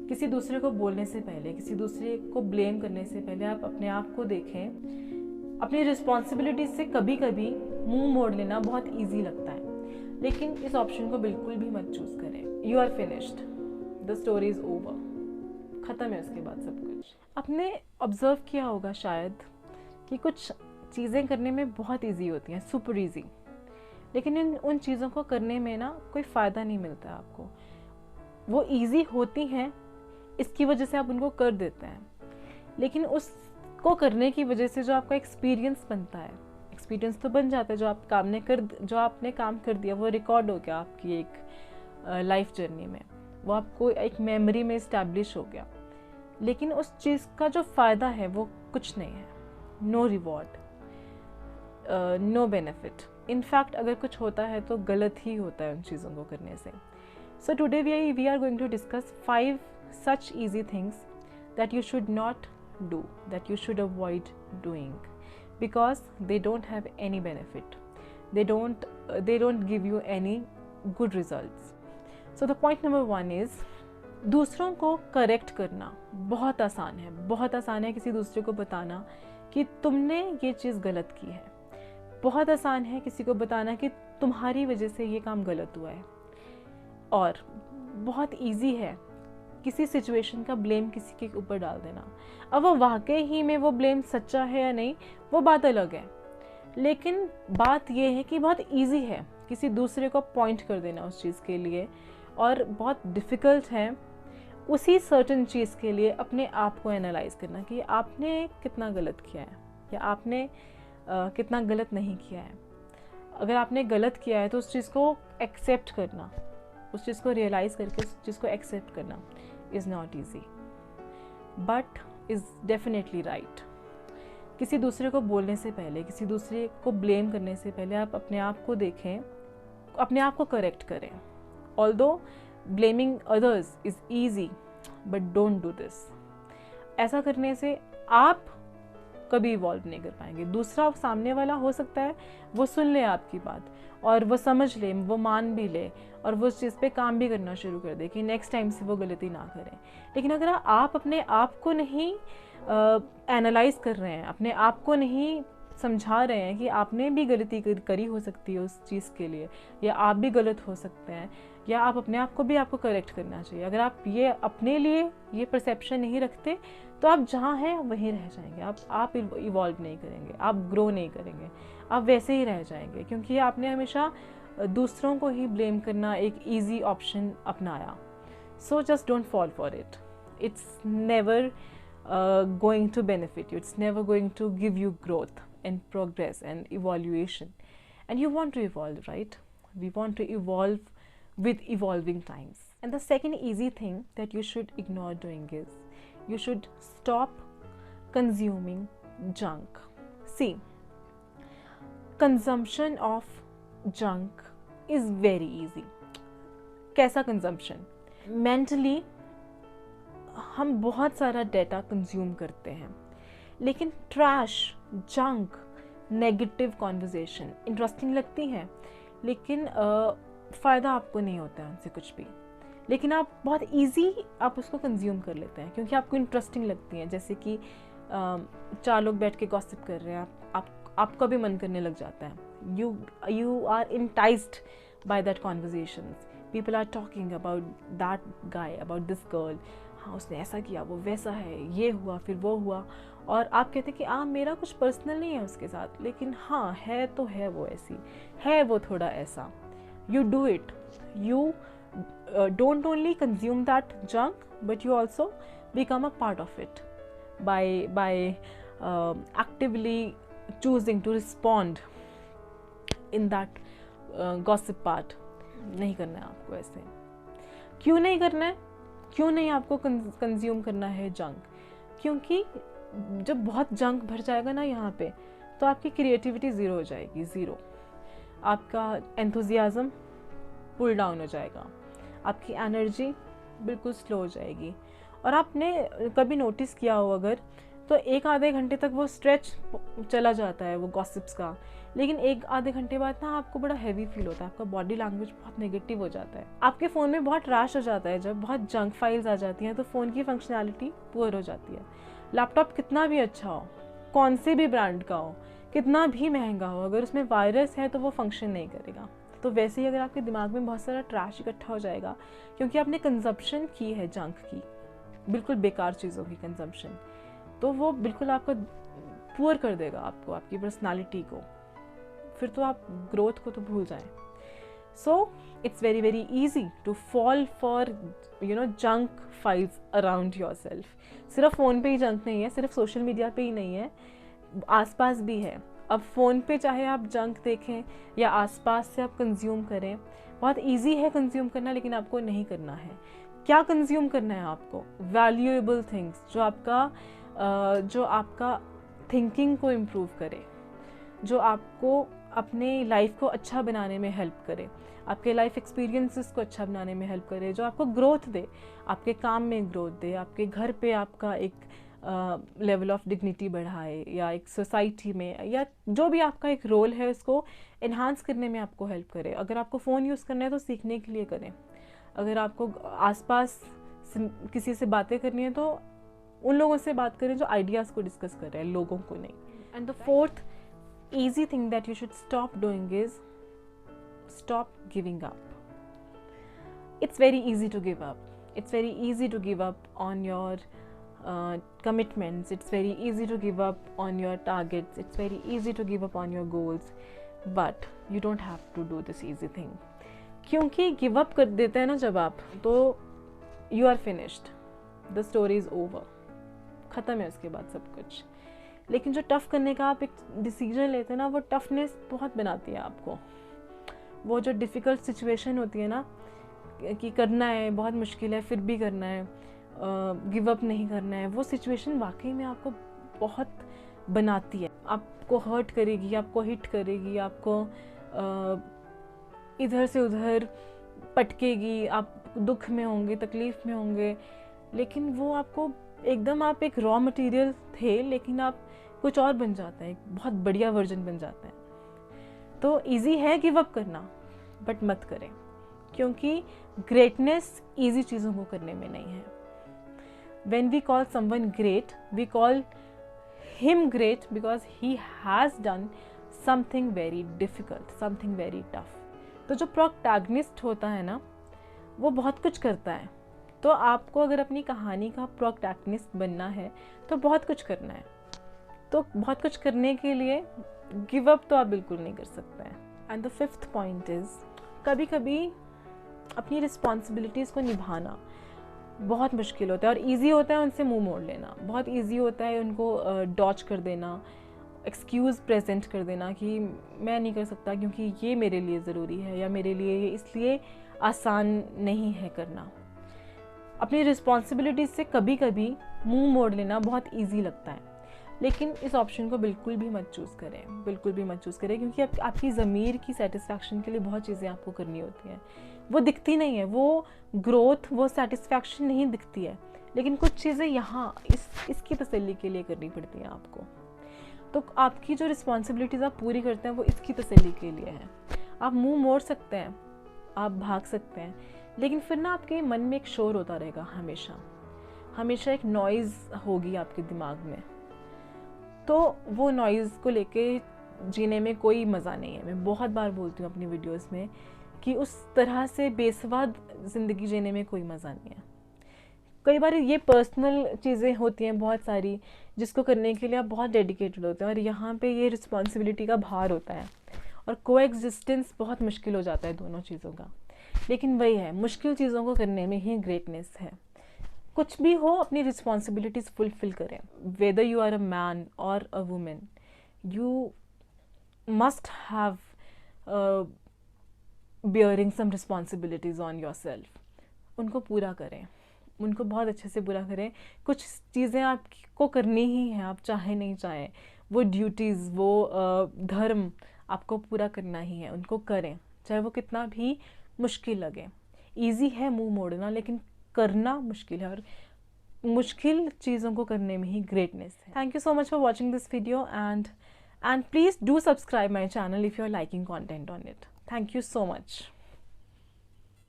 किसी दूसरे को बोलने से पहले, किसी दूसरे को ब्लेम करने से पहले आप अपने आप को देखें। अपनी रिस्पॉन्सिबिलिटी से कभी कभी मुंह मोड़ लेना बहुत ईजी लगता है, लेकिन इस ऑप्शन को बिल्कुल भी मत चूज करें। You are finished, the story is over, ख़त्म है उसके बाद सब कुछ। आपने ऑब्जर्व किया होगा शायद कि कुछ चीज़ें करने में बहुत ईजी होती हैं, सुपर ईजी, लेकिन उन चीज़ों को करने में ना कोई फ़ायदा नहीं मिलता है आपको। वो ईजी होती हैं, इसकी वजह से आप उनको कर देते हैं, लेकिन उसको करने की वजह से जो आपका एक्सपीरियंस बनता है, एक्सपीरियंस तो बन जाता है, जो आपने काम कर दिया वो रिकॉर्ड हो गया आपकी एक लाइफ जर्नी में, वो आपको एक मेमोरी में इस्टेब्लिश हो गया, लेकिन उस चीज़ का जो फ़ायदा है वो कुछ नहीं है। No reward, no benefit. In fact अगर कुछ होता है तो गलत ही होता है उन चीज़ों को करने से। So today we are going to discuss 5 such easy things that you should not do, that you should avoid doing, because they don't have any benefit, they don't give you any good results. So the point number 1 is, दूसरों को correct करना बहुत आसान है, बहुत आसान है किसी दूसरे को बताना कि तुमने ये चीज़ गलत की है। बहुत आसान है किसी को बताना कि तुम्हारी वजह से ये काम गलत हुआ है, और बहुत ईजी है किसी सिचुएशन का ब्लेम किसी के ऊपर डाल देना। अब वो वाकई ही में वो ब्लेम सच्चा है या नहीं, वो बात अलग है, लेकिन बात ये है कि बहुत इजी है किसी दूसरे को पॉइंट कर देना उस चीज़ के लिए, और बहुत डिफ़िकल्ट है उसी सर्टेन चीज़ के लिए अपने आप को एनालाइज करना कि आपने कितना गलत किया है या आपने कितना गलत नहीं किया है। अगर आपने गलत किया है तो उस चीज़ को एक्सेप्ट करना, उस चीज़ को रियलाइज़ करके उस चीज़ को एक्सेप्ट करना is not easy, but is definitely right. किसी दूसरे को बोलने से पहले, किसी दूसरे को ब्लेम करने से पहले आप अपने आप को देखें, अपने आप को करेक्ट करें। Although blaming others is easy, but don't do this. ऐसा करने से आप कभी इवॉल्व नहीं कर पाएंगे। दूसरा सामने वाला हो सकता है वो सुन ले आपकी बात और वो समझ ले, वो मान भी ले और वो उस चीज़ पे काम भी करना शुरू कर दे कि नेक्स्ट टाइम से वो गलती ना करें। लेकिन अगर आप अपने आप को नहीं एनालाइज कर रहे हैं, अपने आप को नहीं समझा रहे हैं कि आपने भी गलती करी हो सकती है उस चीज़ के लिए, या आप भी गलत हो सकते हैं, या आप अपने आप को भी आपको करेक्ट करना चाहिए। अगर आप ये अपने लिए ये परसेप्शन नहीं रखते तो आप जहाँ हैं वहीं रह जाएंगे। आप इवॉल्व नहीं करेंगे, आप ग्रो नहीं करेंगे, आप वैसे ही रह जाएंगे, क्योंकि आपने हमेशा दूसरों को ही ब्लेम करना एक ईजी ऑप्शन अपनाया। So just don't fall for it. It's never going to benefit you. It's never going to give you growth and progress and evaluation. And you want to evolve, right? We want to evolve with evolving times. And the second easy thing that you should ignore doing is you should stop consuming junk. See, consumption of junk is very easy. कैसा consumption? Mentally हम बहुत सारा data consume करते हैं, लेकिन trash, junk, negative conversation interesting लगती हैं, लेकिन फ़ायदा आपको नहीं होता है उनसे कुछ भी, लेकिन आप बहुत इजी आप उसको कंज्यूम कर लेते हैं क्योंकि आपको इंटरेस्टिंग लगती हैं। जैसे कि 4 लोग बैठ के गॉसिप कर रहे हैं, आपका भी मन करने लग जाता है। You are enticed by that conversations. People are talking about that guy, about this girl, हाँ उसने ऐसा किया, वो वैसा है, ये हुआ, फिर वो हुआ, और आप कहते हैं कि मेरा कुछ पर्सनल नहीं है उसके साथ, लेकिन हाँ है तो है, वो ऐसी है, वो थोड़ा ऐसा। You do it, you don't only consume that junk but you also become a part of it by actively choosing to respond in that gossip part. नहीं करना है आपको ऐसे। क्यों नहीं करना है? क्यों नहीं आपको कंज्यूम करना है जंक? क्योंकि जब बहुत जंक भर जाएगा ना यहाँ पे, तो आपकी क्रिएटिविटी ज़ीरो हो जाएगी, ज़ीरो। आपका एंथुजियाज़म पुल डाउन हो जाएगा, आपकी एनर्जी बिल्कुल स्लो हो जाएगी। और आपने कभी नोटिस किया हो, अगर तो 1 आधे घंटे तक वो स्ट्रेच चला जाता है वो गॉसिप्स का, लेकिन 1 आधे घंटे बाद ना आपको बड़ा हैवी फील होता है, आपका बॉडी लैंग्वेज बहुत नेगेटिव हो जाता है, आपके फ़ोन में बहुत रैश हो जाता है, जब बहुत जंक फाइल्स आ जाती हैं तो फ़ोन की फंक्शनैलिटी पुअर हो जाती है। लैपटॉप कितना भी अच्छा हो, कौन से भी ब्रांड का हो, कितना भी महंगा हो, अगर उसमें वायरस है तो वो फंक्शन नहीं करेगा। तो वैसे ही अगर आपके दिमाग में बहुत सारा ट्रैश इकट्ठा हो जाएगा क्योंकि आपने कंजप्शन की है जंक की, बिल्कुल बेकार चीज़ों की कंजप्शन, तो वो बिल्कुल आपका पुअर कर देगा आपको, आपकी पर्सनालिटी को, फिर तो आप ग्रोथ को तो भूल जाएं। So it's very very easy to fall for junk files around yourself. सिर्फ फ़ोन पे ही जंक नहीं है, सिर्फ सोशल मीडिया पे ही नहीं है, आसपास भी है। अब फ़ोन पे चाहे आप जंक देखें या आसपास से आप कंज्यूम करें, बहुत इजी है कंज्यूम करना, लेकिन आपको नहीं करना है। क्या कंज्यूम करना है आपको? वैल्यूएबल थिंग्स जो आपका थिंकिंग को इम्प्रूव करे, जो आपको अपने लाइफ को अच्छा बनाने में हेल्प करे, आपके लाइफ एक्सपीरियंसेस को अच्छा बनाने में हेल्प करे, जो आपको ग्रोथ दे, आपके काम में ग्रोथ दे, आपके घर पे आपका एक लेवल ऑफ डिग्निटी बढ़ाए, या एक सोसाइटी में, या जो भी आपका एक रोल है उसको इन्हांस करने में आपको हेल्प करे। अगर आपको फ़ोन यूज़ करना है तो सीखने के लिए करें, अगर आपको आसपास किसी से बातें करनी है तो उन लोगों से बात करें जो आइडियाज़ को डिस्कस कर रहे हैं, लोगों को नहीं। And the fourth easy thing that you should stop doing is stop giving up. It's very easy to give up. It's very easy to give up on your commitments. It's very easy to give up on your targets. It's very easy to give up on your goals. But you don't have to do this easy thing. क्योंकि give up कर देते हैं ना जब आप, तो you are finished. The story is over. ख़त्म है उसके बाद सब कुछ। लेकिन जो टफ़ करने का आप एक डिसीजन लेते हैं ना, वो टफनेस बहुत बनाती है आपको। वो जो डिफ़िकल्ट सिचुएशन होती है ना, कि करना है, बहुत मुश्किल है, फिर भी करना है, गिव अप नहीं करना है, वो सिचुएशन वाकई में आपको बहुत बनाती है, आपको हर्ट करेगी, आपको हिट करेगी, आपको इधर से उधर पटकेगी, आप दुख में होंगे, तकलीफ़ में होंगे, लेकिन वो आपको एकदम, आप एक रॉ मटेरियल थे लेकिन आप कुछ और बन जाता है, एक बहुत बढ़िया वर्जन बन जाता है। तो इजी है गिव अप करना, बट मत करें, क्योंकि ग्रेटनेस इजी चीज़ों को करने में नहीं है। When we call someone great, we call him great because he has done something very difficult, something very tough. तो जो प्रोटैगनिस्ट होता है ना, वो बहुत कुछ करता है। तो आपको अगर अपनी कहानी का प्रोटैगनिस्ट बनना है तो बहुत कुछ करना है। तो बहुत कुछ करने के लिए गिव अप तो आप बिल्कुल नहीं कर सकते हैं। And the fifth point is, कभी कभी अपनी रिस्पॉन्सिबिलिटीज़ को निभाना बहुत मुश्किल होता है, और इजी होता है उनसे मुंह मोड़ लेना, बहुत इजी होता है उनको डॉच कर देना, एक्सक्यूज़ प्रेजेंट कर देना कि मैं नहीं कर सकता क्योंकि ये मेरे लिए ज़रूरी है, या मेरे लिए ये इसलिए आसान नहीं है करना। अपनी रिस्पॉन्सिबिलिटीज़ से कभी कभी मुंह मोड़ लेना बहुत ईजी लगता है, लेकिन इस ऑप्शन को बिल्कुल भी मत चूज़ करें, बिल्कुल भी मत चूज़ करें, क्योंकि आपकी ज़मीर की सेटिस्फैक्शन के लिए बहुत चीज़ें आपको करनी होती हैं। वो दिखती नहीं है, वो ग्रोथ, वो सेटिस्फैक्शन नहीं दिखती है, लेकिन कुछ चीज़ें यहाँ इसकी तसल्ली के लिए करनी पड़ती हैं आपको। तो आपकी जो रिस्पॉन्सिबिलिटीज़ आप पूरी करते हैं वो इसकी तसल्ली के लिए है। आप मुँह मोड़ सकते हैं, आप भाग सकते हैं, लेकिन फिर ना आपके मन में एक शोर होता रहेगा, हमेशा एक नॉइज़ होगी आपके दिमाग में। तो वो नॉइज़ को लेके जीने में कोई मज़ा नहीं है। मैं बहुत बार बोलती हूँ अपनी वीडियोस में कि उस तरह से बेस्वाद ज़िंदगी जीने में कोई मज़ा नहीं है। कई बार ये पर्सनल चीज़ें होती हैं बहुत सारी, जिसको करने के लिए आप बहुत डेडिकेटेड होते हैं, और यहाँ पे ये रिस्पॉन्सिबिलिटी का भार होता है, और कोएग्जिस्टेंस बहुत मुश्किल हो जाता है दोनों चीज़ों का। लेकिन वही है, मुश्किल चीज़ों को करने में ही ग्रेटनेस है। कुछ भी हो, अपनी रिस्पॉन्सिबिलिटीज़ फुलफिल करें। Whether you are a man और a women, you must have bearing some responsibilities on your self. उनको पूरा करें, उनको बहुत अच्छे से पूरा करें। कुछ चीज़ें आपको करनी ही हैं, आप चाहे नहीं चाहें, वो ड्यूटीज़, वो धर्म आपको पूरा करना ही है, उनको करें, चाहे वो कितना भी मुश्किल लगे। ईजी है मुंह मोड़ना, लेकिन करना मुश्किल है, और मुश्किल चीज़ों को करने में ही ग्रेटनेस है। Thank you so much for watching this video and please do subscribe my channel if you're liking content on it. Thank you so much.